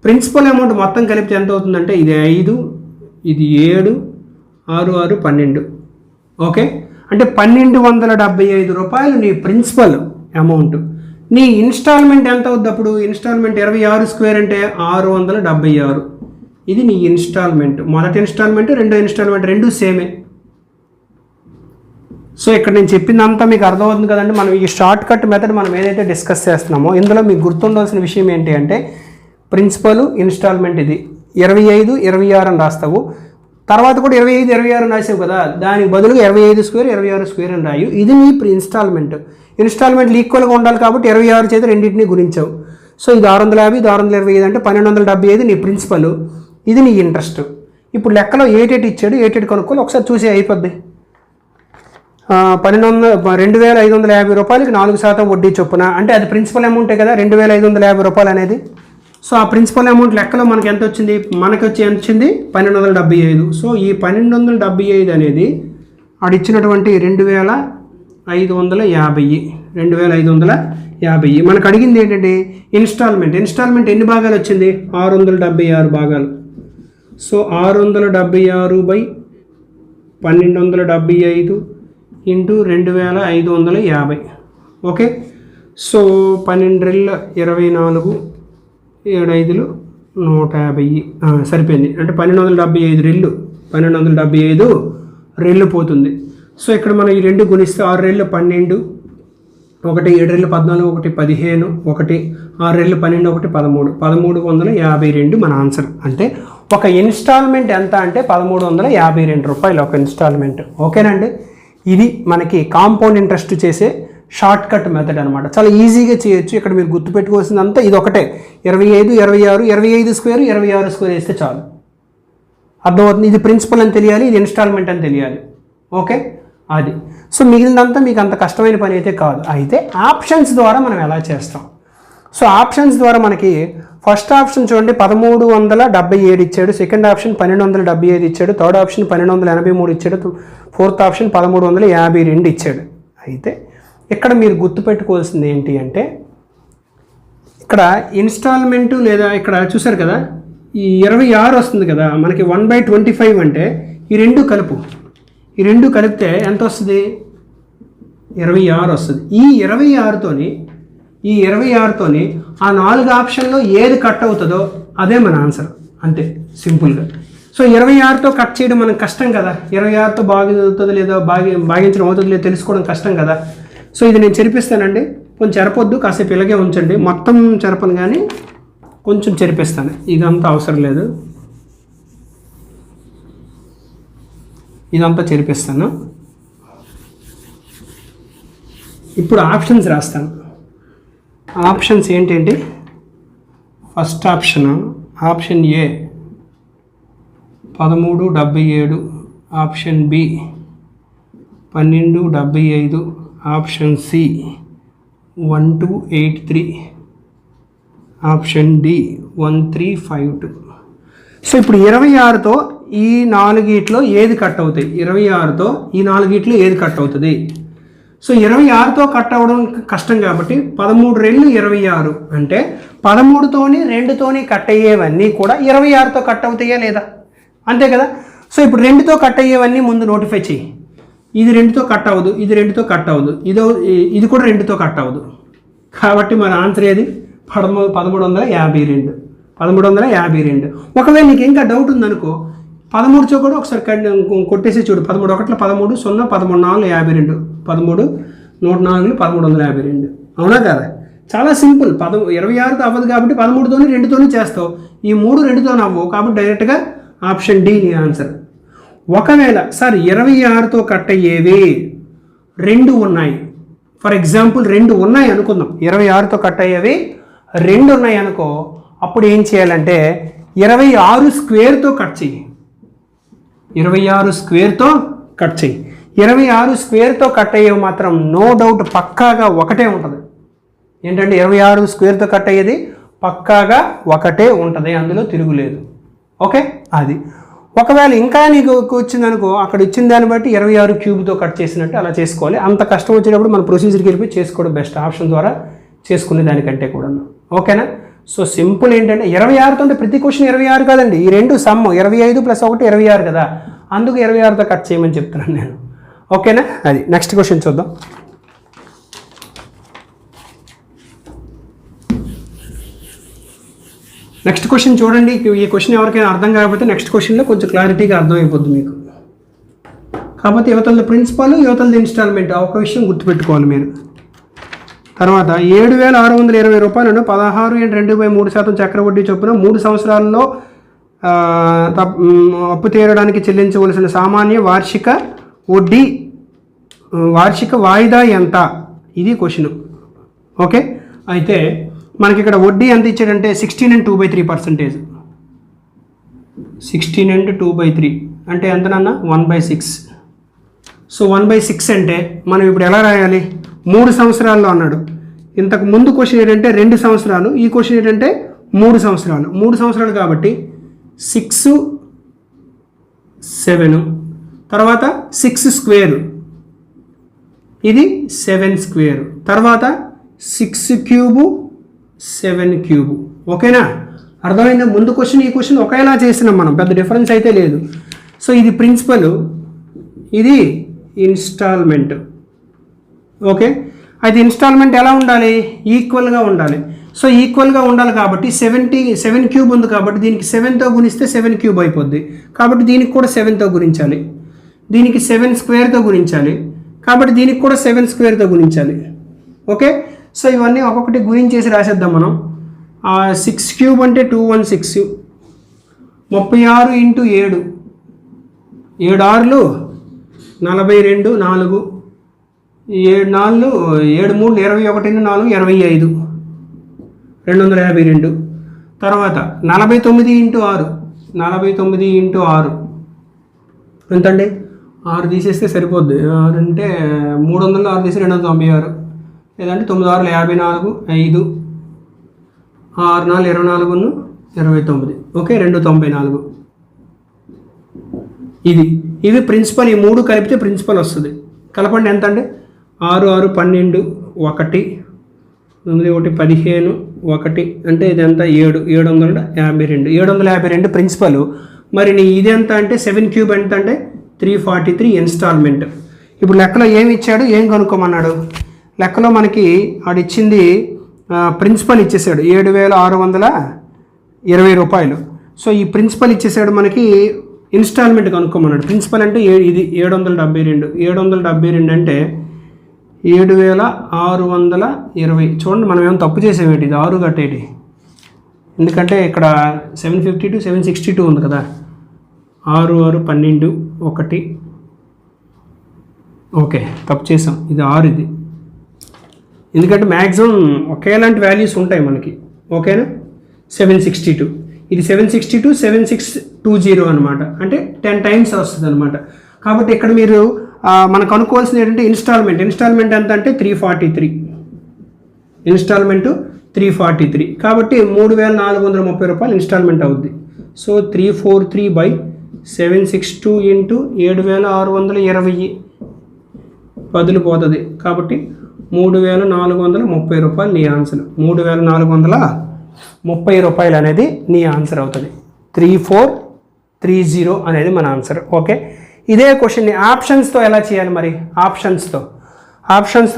ప్రిన్సిపల్ అమౌంట్ మొత్తం కలిపితే ఎంత అవుతుందంటే ఇది 5, ఇది 7, 6 6 12. ఓకే, అంటే 1275 రూపాయలు నీ ప్రిన్సిపల్ అమౌంట్. నీ ఇన్స్టాల్మెంట్ ఎంత అవుద్ది అప్పుడు? ఇన్స్టాల్మెంట్ 26 స్క్వేర్ అంటే 676. ఇది నీ ఇన్స్టాల్మెంట్. మొదటి ఇన్స్టాల్మెంట్, రెండో ఇన్స్టాల్మెంట్ రెండు సేమే. సో ఇక్కడ నేను చెప్పిందంతా మీకు అర్థమవుతుంది కదండి. మనం ఈ షార్ట్ కట్ మెథడ్ మనం ఏదైతే డిస్కస్ చేస్తున్నామో ఇందులో మీకు గుర్తుండాల్సిన విషయం ఏంటి అంటే ప్రిన్సిపల్, ఇన్స్టాల్మెంట్ ఇది 25 26 అని రాస్తావు. తర్వాత కూడా 25 26 అని రాసావు కదా, దానికి బదులుగా 25 స్క్వేర్ 26 స్క్వేర్ అని రాయు. ఇది నీ ఇన్స్టాల్మెంట్. ఇన్స్టాల్మెంట్లు ఈక్వల్గా ఉండాలి కాబట్టి 26 చేత రెండింటిని గుణించావు. సో ఇది 650, ఇది 625, అంటే 1275 నీ ప్రిన్సిపల్, ఇది నీ ఇంట్రెస్ట్. ఇప్పుడు లెక్కలో ఏటేటి ఇచ్చాడు, ఏటేటి కనుక్కోవాలి ఒకసారి చూసి అయిపోద్ది. 2550 రూపాయలకి 4% వడ్డీ చొప్పున, అంటే అది ప్రిన్సిపల్ అమౌంటే కదా 2550 రూపాయలు అనేది. సో ఆ ప్రిన్సిపల్ అమౌంట్ లెక్కలో మనకి ఎంత వచ్చింది, మనకి ఎంత వచ్చింది 1275. సో ఈ 1275 అనేది ఆడిచ్చినటువంటి 2550. మనకు అడిగింది ఏంటంటే ఇన్స్టాల్మెంట్ ఎన్ని భాగాలు వచ్చింది, 676 భాగాలు. So 676/1275 into 2550. ఓకే, సో 12 24, 7 5 150 సరిపోయింది. అంటే 1275 రెళ్ళు పోతుంది. సో ఇక్కడ మనం ఈ రెండు గుణిస్తే 6 రెళ్ళు 12, 1 7 రెళ్ళు 14, 1 15, 1 6 రెళ్ళు 12, 1 13, 1352 మన ఆన్సర్. అంటే ఒక ఇన్స్టాల్మెంట్ ఎంత అంటే 1352 రూపాయలు ఒక ఇన్స్టాల్మెంట్. ఓకేనండి, ఇది మనకి కాంపౌండ్ ఇంట్రెస్ట్ చేసే షార్ట్ కట్ మెథడ్ అనమాట. చాలా ఈజీగా చేయొచ్చు. ఇక్కడ మీరు గుర్తుపెట్టుకోవాల్సిందంతా ఇది ఒకటే, 25 26, 25 స్క్వేర్ 26 స్క్వేర్ వేస్తే చాలు, అర్థమవుతుంది. ఇది ప్రిన్సిపల్ అని తెలియాలి, ఇది ఇన్స్టాల్మెంట్ అని తెలియాలి. ఓకే, అది. సో మిగిలినంతా మీకు అంత కష్టమైన పని అయితే కాదు. అయితే ఆప్షన్స్ ద్వారా మనం ఎలా చేస్తాం? సో ఆప్షన్స్ ద్వారా మనకి ఫస్ట్ ఆప్షన్ చూడండి 1377 ఇచ్చాడు, సెకండ్ ఆప్షన్ 1275 ఇచ్చాడు, థర్డ్ ఆప్షన్ 1283 ఇచ్చాడు, ఫోర్త్ ఆప్షన్ 1352 ఇచ్చాడు. అయితే ఇక్కడ మీరు గుర్తుపెట్టుకోవాల్సింది ఏంటి అంటే ఇక్కడ ఇన్స్టాల్మెంట్ లేదా ఇక్కడ చూసారు కదా ఈ 26 వస్తుంది కదా మనకి 1/25 అంటే ఈ రెండు కలిపితే ఎంత వస్తుంది, 26 వస్తుంది. ఈ 26తోని ఆ 4 ఆప్షన్లో ఏది కట్ అవుతుందో అదే మన ఆన్సర్, అంతే సింపుల్గా. సో 26తో కట్ చేయడం మనకు కష్టం కదా, 26తో అవుతుందో లేదో భాగించడం అవుతుందో లేదో తెలుసుకోవడం కష్టం కదా. సో ఇది నేను చెరిపిస్తానండి, కొంచెం చెరపొద్దు, కాసేపు ఇలాగే ఉంచండి, మొత్తం చెరపను కానీ కొంచెం చెరిపిస్తాను, ఇదంతా అవసరం లేదు, ఇదంతా చెరిపిస్తాను. ఇప్పుడు ఆప్షన్స్ రాస్తాను. ఆప్షన్స్ ఏంటంటే first option A 1377, option B 1275, option C 1283, option D 1352. So ఇప్పుడు 26తో ఈ 4 ఏది కట్ అవుతాయి, 26తో ఈ 4 ఏది కట్ అవుతుంది? సో 26తో కట్ అవ్వడం కష్టం కాబట్టి 13 రెళ్ళు 26 అంటే 13తోని 2తోని కట్ అయ్యేవన్నీ కూడా 26తో కట్ అవుతాయా లేదా, అంతే కదా. సో ఇప్పుడు 2తో కట్ అయ్యేవన్నీ ముందు నోటిఫై చేయి. ఇది 2తో కట్ అవ్వదు, ఇది 2తో కట్ అవ్వదు, ఇది కూడా 2తో కట్ అవ్వదు. కాబట్టి మన ఆన్సర్ ఏది 1352. ఒకవేళ నీకు ఇంకా డౌట్ ఉందనుకో 13 కూడా ఒకసారి కొట్టేసి చూడు. 13 1 13, 0 13 4 52, 13 104 1352, అవునా కదా. చాలా సింపుల్. 26తో అవ్వదు కాబట్టి 13తోని 2తోని చేస్తావు. ఈ 3 2తోని అవ్వవు కాబట్టి డైరెక్ట్గా ఆప్షన్ డి నీ ఆన్సర్. ఒకవేళ సార్ 26తో కట్ అయ్యేవి 2 ఉన్నాయి, ఫర్ ఎగ్జాంపుల్ 2 ఉన్నాయి అనుకుందాం, 26తో కట్ అయ్యేవి 2 ఉన్నాయి అనుకో, అప్పుడు ఏం చేయాలంటే 26 స్క్వేర్తో కట్ చెయ్యి. 26 స్క్వేర్తో కట్ చెయ్యి. 26 స్క్వేర్తో కట్ అయ్యేవి మాత్రం నో డౌట్ పక్కాగా ఒకటే ఉంటుంది. ఏంటంటే 26 స్క్వేర్తో కట్ అయ్యేది పక్కాగా ఒకటే ఉంటుంది, అందులో తిరుగులేదు. ఓకే, అది ఒకవేళ ఇంకా నీకు వచ్చిందనుకో, అక్కడ ఇచ్చిన దాన్ని బట్టి 26 క్యూబ్తో కట్ చేసినట్టు అలా చేసుకోవాలి. అంత కష్టం వచ్చేటప్పుడు మన ప్రొసీజర్కి వెళ్ళిపోయి చేసుకోవడం బెస్ట్, ఆప్షన్ ద్వారా చేసుకునే దానికంటే కూడా. ఓకేనా? సో సింపుల్ ఏంటంటే 26తో అంటే ప్రతి క్వశ్చన్ 26 కాదండి, ఈ రెండు సమ్ 25 + 1 26 కదా, అందుకు 26తో కట్ చేయమని చెప్తున్నాను నేను. ఓకేనా? అది నెక్స్ట్ క్వశ్చన్ చూద్దాం. నెక్స్ట్ క్వశ్చన్ చూడండి. ఈ క్వశ్చన్ ఎవరికైనా అర్థం కాకపోతే నెక్స్ట్ క్వశ్చన్లో కొంచెం క్లారిటీగా అర్థమైపోద్ది మీకు. కాకపోతే యువతలది ప్రిన్సిపల్, యువతలది ఇన్స్టాల్మెంట్, ఒక విషయం గుర్తుపెట్టుకోవాలి మీరు. తర్వాత 7,620 రూపాయలను 16.2/3% చక్రవడ్డీ చొప్పున 3 సంవత్సరాల్లో అప్పు తీరడానికి చెల్లించవలసిన సామాన్య వార్షిక వాయిదా ఎంత? ఇది క్వశ్చన్. ఓకే, అయితే మనకి ఇక్కడ వడ్డీ ఎంత ఇచ్చాడంటే 16 and 2/3%. 16 and 2/3 అంటే ఎంతనన్నా 1/6. సో 1/6 అంటే మనం ఇప్పుడు ఎలా రాయాలి? 3 సంవత్సరాల్లో అన్నాడు. ఇంతకు ముందు క్వశ్చన్ ఏంటంటే 2 సంవత్సరాలు, ఈ క్వశ్చన్ ఏంటంటే 3 సంవత్సరాలు. 3 సంవత్సరాలు కాబట్టి 6, 7, తర్వాత 6 స్క్వేర్, ఇది 7 స్క్వేర్, తర్వాత 6 క్యూబు 7 క్యూబ్. ఓకేనా? అర్థమైందా? ముందు క్వశ్చన్ ఈ క్వశ్చన్ ఒకేలా చేసినాం మనం, పెద్ద డిఫరెన్స్ అయితే లేదు. సో ఇది ప్రిన్సిపల్, ఇది ఇన్స్టాల్మెంట్. ఓకే, అయితే ఇన్స్టాల్మెంట్ ఎలా ఉండాలి? ఈక్వల్గా ఉండాలి. సో ఈక్వల్గా ఉండాలి కాబట్టి 7 క్యూబ్ ఉంది కాబట్టి దీనికి 7తో గుణిస్తే 7 క్యూబ్ అయిపోద్ది, కాబట్టి దీనికి కూడా 7తో గుణించాలి. దీనికి 7 స్క్వేర్తో గుణించాలి, కాబట్టి దీనికి కూడా 7 స్క్వేర్తో గుణించాలి. ఓకే, సో ఇవన్నీ ఒక్కొక్కటి గుణించేసి రాసేద్దాం మనం. 6 క్యూబ్ అంటే 216, 36 × 7, 7 6లు 42, 4, 7 4, 7 3, 21, 4, 25, 252. తర్వాత 49 × 6, 49 × 6 ఎంతండి? 6 తీసేస్తే సరిపోద్ది. 6 అంటే 300, 6 తీసి 296, లేదంటే 9 6 54, 5, 6 4 24, 29. ఓకే, 294. ఇవి ప్రిన్సిపల్. ఈ 3 కలిపితే ప్రిన్సిపల్ వస్తుంది. కలపండి ఎంత అండి? 6 6 12, 1 9 1 15, 1 అంటే ఇది ఎంత? 752. 752 ప్రిన్సిపల్. మరి ఇది ఎంత అంటే 7 క్యూబ్ ఎంత అంటే 343 ఇన్స్టాల్మెంట్. ఇప్పుడు లెక్కలో ఏమి ఇచ్చాడు, ఏం కనుక్కోమన్నాడు? లెక్కలో మనకి ఆడిచ్చింది ప్రిన్సిపల్ ఇచ్చేసాడు 7,620 రూపాయలు. సో ఈ ప్రిన్సిపల్ ఇచ్చేసాడు, మనకి ఇన్స్టాల్మెంట్ కనుక్కోమన్నాడు. ప్రిన్సిపల్ అంటే ఇది 772. 772 అంటే 7,620. చూడండి, మనం ఏమైనా తప్పు చేసేవేటి, ఇది 6 కట్టేటి, ఎందుకంటే ఇక్కడ 752 762 ఉంది కదా. 6 6 12, 1. ఓకే, తప్పు చేసాం, ఇది 6, ఇది ఎందుకంటే మ్యాక్సిమం ఒకేలాంటి వాల్యూస్ ఉంటాయి మనకి. ఓకేనా? 762, ఇది 762 7620 అనమాట, అంటే 10 టైమ్స్ వస్తుంది అనమాట. కాబట్టి ఇక్కడ మీరు మనకు అనుకోవాల్సింది ఏంటంటే ఇన్స్టాల్మెంట్ ఎంత అంటే 343. ఇన్స్టాల్మెంటు 343 కాబట్టి 3,430 రూపాయలు ఇన్స్టాల్మెంట్ అవుద్ది. సో 343/762 × 7,620 పదులు పోతుంది. కాబట్టి 3,430 రూపాయలు నీ ఆన్సర్. 3,430 రూపాయలు అనేది నీ ఆన్సర్ అవుతుంది. 3430 అనేది మన ఆన్సర్. ఓకే, ఇదే క్వశ్చన్ని ఆప్షన్స్తో ఎలా చేయాలి మరి? ఆప్షన్స్తో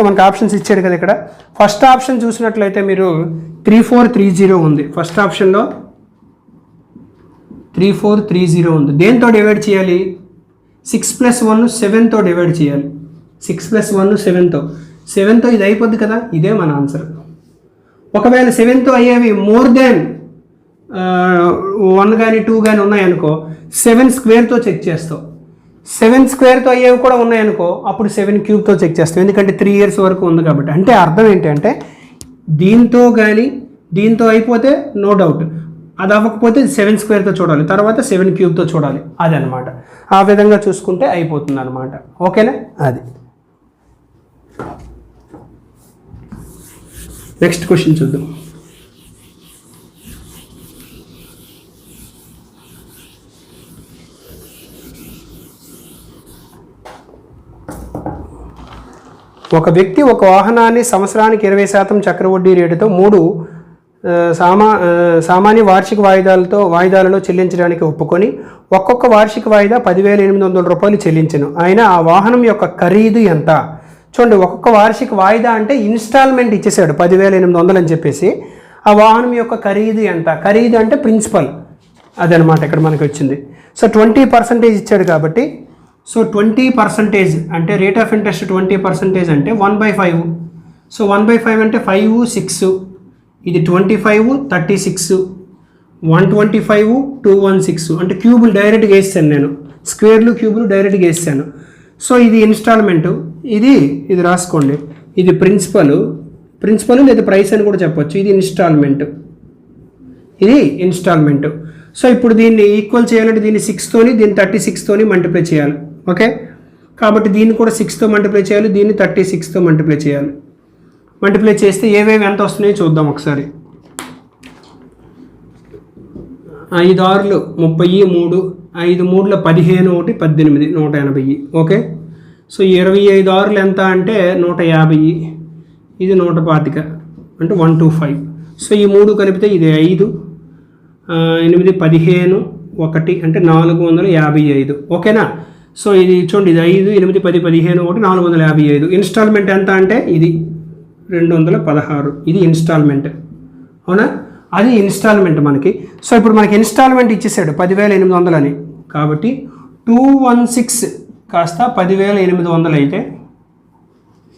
మనకు ఆప్షన్స్ ఇచ్చాడు కదా. ఇక్కడ ఫస్ట్ ఆప్షన్ చూసినట్లయితే మీరు 3430 ఉంది. ఫస్ట్ ఆప్షన్లో 3430 ఉంది. దేంతో డివైడ్ చేయాలి? 6 + 1 7తో డివైడ్ చేయాలి. 6 + 1 7తో ఇది అయిపోద్ది కదా, ఇదే మన ఆన్సర్. ఒకవేళ 7తో అయ్యేవి మోర్ దాన్ 1 కానీ 2 కానీ ఉన్నాయనుకో 7 స్క్వేర్తో చెక్ చేస్తావు. 7 స్క్వేర్తో అయ్యేవి కూడా ఉన్నాయనుకో, అప్పుడు 7 క్యూబ్తో చెక్ చేస్తాం, ఎందుకంటే 3 ఇయర్స్ వరకు ఉంది కాబట్టి. అంటే అర్థం ఏంటంటే దీంతో కానీ దీంతో అయిపోతే నో డౌట్, అది అవ్వకపోతే 7 స్క్వేర్తో చూడాలి, తర్వాత 7 క్యూబ్తో చూడాలి, అది అనమాట. ఆ విధంగా చూసుకుంటే అయిపోతుంది అనమాట. ఓకేనా? అది నెక్స్ట్ క్వశ్చన్ చూద్దాం. ఒక వ్యక్తి ఒక వాహనాన్ని సంవత్సరానికి 20% చక్రవడ్డీ రేటుతో 3 సామాన్య వార్షిక వాయిదాలలో చెల్లించడానికి ఒప్పుకొని ఒక్కొక్క వార్షిక వాయిదా 10,800 రూపాయలు చెల్లించను. అయినా ఆ వాహనం యొక్క ఖరీదు ఎంత? చూడండి, ఒక్కొక్క వార్షిక వాయిదా అంటే ఇన్స్టాల్మెంట్ ఇచ్చేసాడు 10,800 అని చెప్పేసి. ఆ వాహనం యొక్క ఖరీదు ఎంత? ఖరీదు అంటే ప్రిన్సిపల్, అదనమాట ఇక్కడ మనకి వచ్చింది. సో 20% ఇచ్చాడు కాబట్టి, సో 20% అంటే రేట్ ఆఫ్ ఇంట్రెస్ట్ 20% అంటే 1/5. సో 1/5 అంటే 5, 6, ఇది 25, 36, 125, 216 అంటే క్యూబులు డైరెక్ట్గా వేసాను నేను, స్క్వేర్లు క్యూబులు డైరెక్ట్గా వేసాను. సో ఇది ఇన్స్టాల్మెంటు, ఇది రాసుకోండి, ఇది ప్రిన్సిపల్ లేదా ప్రైస్ అని కూడా చెప్పొచ్చు. ఇది ఇన్స్టాల్మెంటు. సో ఇప్పుడు దీన్ని ఈక్వల్ చేయాలంటే దీన్ని 6తోని దీన్ని 36తోని మల్టిప్లై చేయాలి. ఓకే, కాబట్టి దీన్ని కూడా 6తో మల్టిప్లై చేయాలి, దీన్ని 36తో మల్టిప్లై చేయాలి. మల్టిప్లై చేస్తే ఏవేవి ఎంత వస్తున్నాయో చూద్దాం ఒకసారి. 5 6 33, 5 3 15, 1 18, 180. ఓకే, సో 25 6 ఎంత అంటే 150, ఇది 125 అంటే 125. సో ఈ 3 కలిపితే ఇది 5, 8 15, 1 అంటే 455. ఓకేనా? సో ఇది చూడండి, ఇది 5, 8, 10, 15, 1 455. ఇన్స్టాల్మెంట్ ఎంత అంటే ఇది 216, ఇది ఇన్స్టాల్మెంట్. అవునా? అది ఇన్స్టాల్మెంట్ మనకి. సో ఇప్పుడు మనకి ఇన్స్టాల్మెంట్ ఇచ్చేసాడు 10,800 అని, కాబట్టి 216 కాస్త 10,800 అయితే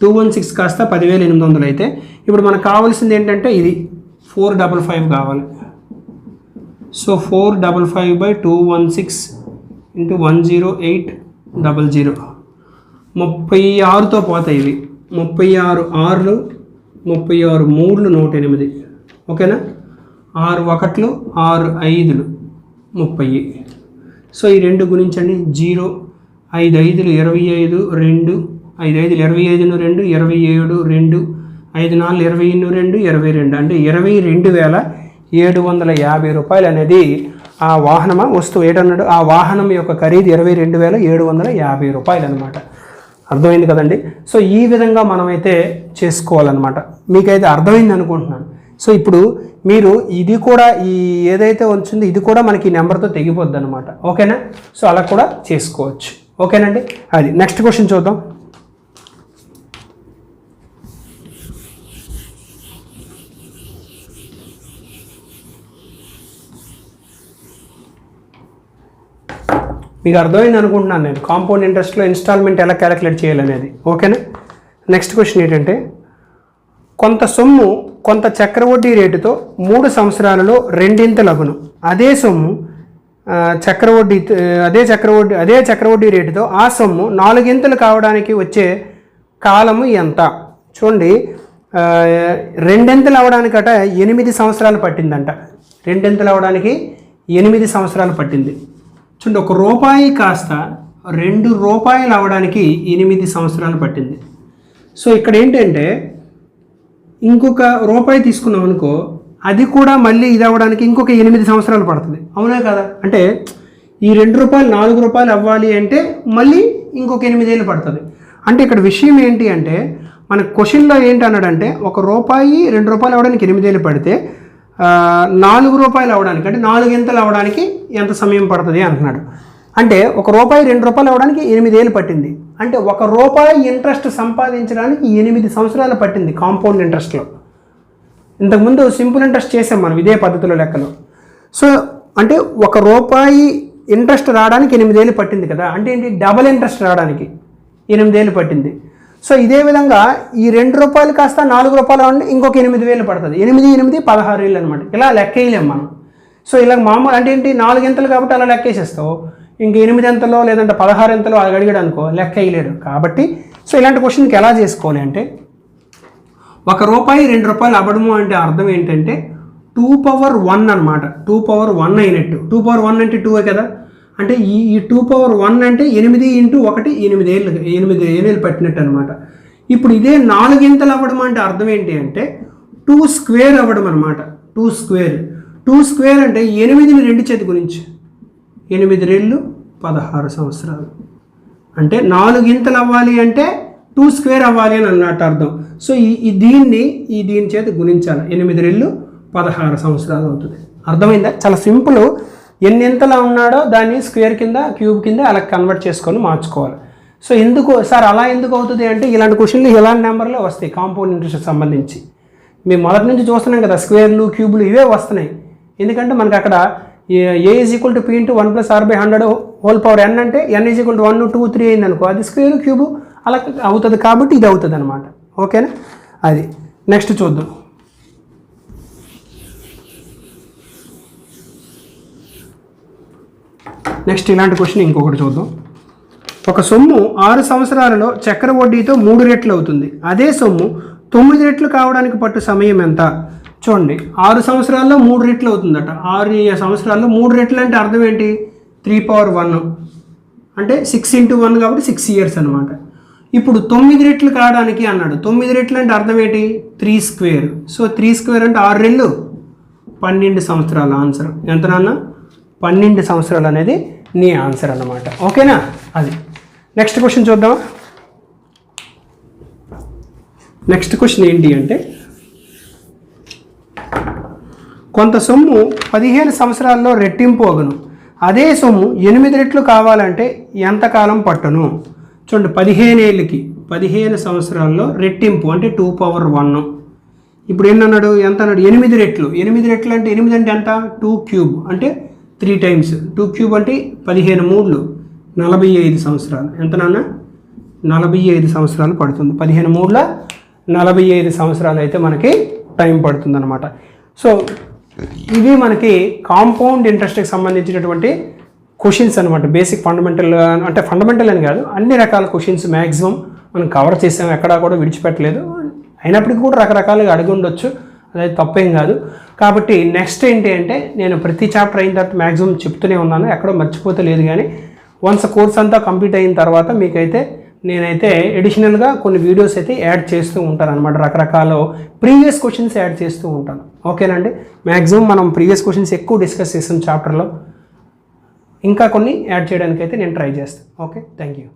216 కాస్త 10,800 అయితే ఇప్పుడు మనకు కావాల్సింది ఏంటంటే ఇది 455 కావాలి. సో 455/216 × 10800, 36తో పోతాయి ఇవి, 36 6లు, 36 3లు 108. ఓకేనా? 6 1లు, 6 5లు 30. సో ఈ 2 గుణించండి, 0, 5 5లు 25, 2, 5 5లు 25, 2, 27, 2, 5 4 20, 2, 22 అంటే 22,750 రూపాయలు అనేది ఆ వాహనమా వస్తువు ఏంటన్నాడు, ఆ వాహనం యొక్క ఖరీదు 22,750 రూపాయలు అనమాట. అర్థమైంది కదండి? సో ఈ విధంగా మనమైతే చేసుకోవాలన్నమాట. మీకైతే అర్థమైంది అనుకుంటున్నాను. సో ఇప్పుడు మీరు ఇది కూడా ఈ ఏదైతే వచ్చిందో ఇది కూడా మనకి ఈ నెంబర్తో తెగిపోద్ది అనమాట. ఓకేనా? సో అలా కూడా చేసుకోవచ్చు. ఓకేనండి? అది నెక్స్ట్ క్వశ్చన్ చూద్దాం. మీకు అర్థమైంది అనుకుంటున్నాను నేను, కాంపౌండ్ ఇంట్రెస్ట్లో ఇన్స్టాల్మెంట్ ఎలా క్యాలిక్యులేట్ చేయాలనేది. ఓకేనా? నెక్స్ట్ క్వశ్చన్ ఏంటంటే, కొంత సొమ్ము కొంత చక్రవడ్డీ రేటుతో 3 సంవత్సరాలలో 2 అగును. అదే చక్రవడ్డీ రేటుతో ఆ సొమ్ము 4 కావడానికి వచ్చే కాలము ఎంత? చూడండి, 2 అవ్వడానికట 8 సంవత్సరాలు పట్టిందంట. 2 అవ్వడానికి 8 సంవత్సరాలు పట్టింది. చూడండి, ₹1 కాస్త ₹2 అవ్వడానికి 8 సంవత్సరాలు పట్టింది. సో ఇక్కడ ఏంటంటే ఇంకొక రూపాయి తీసుకున్నాం అనుకో, అది కూడా మళ్ళీ ఇది అవ్వడానికి ఇంకొక 8 సంవత్సరాలు పడుతుంది. అవునా కదా? అంటే ఈ ₹2 ₹4 అవ్వాలి అంటే మళ్ళీ ఇంకొక 8 ఏళ్ళు పడుతుంది. అంటే ఇక్కడ విషయం ఏంటి అంటే, మన క్వశ్చన్లో ఏంటి అన్నాడంటే, ₹1 ₹2 అవ్వడానికి 8 ఏళ్ళు పడితే ₹4 అవ్వడానికి అంటే 4 అవ్వడానికి ఎంత సమయం పడుతుంది అంటున్నాడు. అంటే ₹1 ₹2 అవ్వడానికి 8 ఏళ్ళు పట్టింది. అంటే ₹1 ఇంట్రెస్ట్ సంపాదించడానికి 8 సంవత్సరాలు పట్టింది కాంపౌండ్ ఇంట్రెస్ట్లో. ఇంతకుముందు సింపుల్ ఇంట్రెస్ట్ చేసాం మనం ఇదే పద్ధతిలో లెక్కలో. సో అంటే ₹1 ఇంట్రెస్ట్ రావడానికి 8 ఏళ్ళు పట్టింది కదా, అంటే ఏంటి, డబల్ ఇంట్రెస్ట్ రావడానికి 8 ఏళ్ళు పట్టింది. సో ఇదే విధంగా ఈ ₹2 కాస్త ₹4 అంటే ఇంకొక 8,000 పడుతుంది. 8 8 16,000 అనమాట. ఇలా లెక్కేయలేం మనం. సో ఇలా మామూలు అంటే ఏంటి, 4 కాబట్టి అలా లెక్కేసేస్తావు. ఇంక 8 ఎంతలో లేదంటే 16 ఎంతలో అది అడిగాడు అనుకో లెక్క వేయలేరు. కాబట్టి సో ఇలాంటి క్వశ్చన్కి ఎలా చేసుకోవాలి అంటే, ₹1 ₹2 అవ్వడము అంటే అర్థం ఏంటంటే 2 పవర్ 1 అనమాట. 2 పవర్ 1 అయినట్టు. 2 పవర్ 1 అంటే 2 కదా, అంటే ఈ 2 పవర్ 1 అంటే 8 × 1 8 ఏళ్ళు పట్టినట్టు అనమాట. ఇప్పుడు ఇదే 4 ఇంతలు అవ్వడం అంటే అర్థం ఏంటి అంటే 2 స్క్వేర్ అవ్వడం అనమాట. 2 స్క్వేర్ అంటే 8ని 2 చేతి గురించి 8 రెళ్ళు 16 సంవత్సరాలు. అంటే 4 ఇంతలు అవ్వాలి అంటే 2 స్క్వేర్ అవ్వాలి అని అన్నట్టు అర్థం. సో దీని చేత గుణించాలి. 8 రెళ్ళు 16 సంవత్సరాలు అవుతుంది. అర్థమైందా? చాలా సింపుల్. ఎన్ని ఎంతలా ఉన్నాడో దాన్ని స్క్వేర్ కింద క్యూబ్ కింద అలా కన్వర్ట్ చేసుకొని మార్చుకోవాలి. సో ఎందుకు సార్ అలా ఎందుకు అవుతుంది అంటే ఇలాంటి క్వశ్చన్లు ఇలాంటి నెంబర్లే వస్తాయి కాంపౌండ్ ఇంట్రెస్ట్కి సంబంధించి. మేము మొదటి నుంచి చూస్తున్నాం కదా, స్క్వేర్లు క్యూబ్లు ఇవే వస్తున్నాయి. ఎందుకంటే మనకి అక్కడ A = P × 1 + R/100 whole power n అంటే n = 1 2 3 అయింది అనుకో, అది స్క్వేర్ క్యూబ్ అలా అవుతుంది. కాబట్టి ఇది అవుతుంది అనమాట. ఓకేనా? అది నెక్స్ట్ చూద్దాం. నెక్స్ట్ ఇలాంటి క్వశ్చన్ ఇంకొకటి చూద్దాం. ఒక సొమ్ము 6 సంవత్సరాలలో చక్ర వడ్డీతో 3 రెట్లు అవుతుంది. అదే సొమ్ము 9 రెట్లు కావడానికి పట్టు సమయం ఎంత? చూడండి, 6 సంవత్సరాల్లో 3 రెట్లు అవుతుందట. 6 సంవత్సరాల్లో 3 రెట్లు అంటే అర్థం ఏంటి? 3 పవర్ 1 అంటే 6 × 1 కాబట్టి 6 ఇయర్స్ అనమాట. ఇప్పుడు 9 రెట్లు కావడానికి అన్నాడు. 9 రెట్లు అంటే అర్థం ఏంటి? 3 స్క్వేర్. సో 3 స్క్వేర్ అంటే 6 రెళ్ళు 12 సంవత్సరాల ఆన్సర్. ఎంత నాన్న? 12 సంవత్సరాలు అనేది నీ ఆన్సర్ అన్నమాట. ఓకేనా? అది నెక్స్ట్ క్వశ్చన్ చూద్దాం. నెక్స్ట్ క్వశ్చన్ ఏంటి అంటే, కొంత సొమ్ము 15 సంవత్సరాల్లో రెట్టింపు అగును. అదే సొమ్ము 8 రెట్లు కావాలంటే ఎంతకాలం పట్టును? చూడండి, 15 ఏళ్ళకి 15 సంవత్సరాల్లో రెట్టింపు అంటే 2 పవర్ 1. ఇప్పుడు ఏంటన్నాడు? ఎంత అన్నాడు? 8 రెట్లు. 8 రెట్లు అంటే 8 అంటే ఎంత? 2 క్యూబ్ అంటే 3 టైమ్స్. 2 క్యూబ్ అంటే 15 3 45 సంవత్సరాలు. ఎంత నాన్న? 45 సంవత్సరాలు పడుతుంది. 15 3 45 సంవత్సరాలు అయితే మనకి టైం పడుతుంది అనమాట. సో ఇవి మనకి కాంపౌండ్ ఇంట్రెస్ట్కి సంబంధించినటువంటి క్వశ్చన్స్ అనమాట. బేసిక్ ఫండమెంటల్ అంటే ఫండమెంటల్ అని కాదు, అన్ని రకాల క్వశ్చన్స్ మ్యాక్సిమం మనం కవర్ చేసాం, ఎక్కడా కూడా విడిచిపెట్టలేదు. అయినప్పటికీ కూడా రకరకాలుగా అడిగి ఉండొచ్చు, అదైతే తప్పేం కాదు. కాబట్టి నెక్స్ట్ ఏంటి అంటే, నేను ప్రతి చాప్టర్ అయిన తర్వాత మ్యాక్సిమం చెప్తూనే ఉన్నాను, ఎక్కడో మర్చిపోతే లేదు. కానీ వన్స్ కోర్స్ అంతా కంప్లీట్ అయిన తర్వాత మీకైతే నేనైతే ఎడిషనల్గా కొన్ని వీడియోస్ అయితే యాడ్ చేస్తూ ఉంటాను అనమాట. రకరకాల ప్రీవియస్ క్వశ్చన్స్ యాడ్ చేస్తూ ఉంటాను. ఓకేనండి? మ్యాక్సిమం మనం ప్రీవియస్ క్వశ్చన్స్ ఎక్కువ డిస్కస్ చేసాం చాప్టర్లో. ఇంకా కొన్ని యాడ్ చేయడానికి అయితే నేను ట్రై చేస్తాను. Okay, thank you.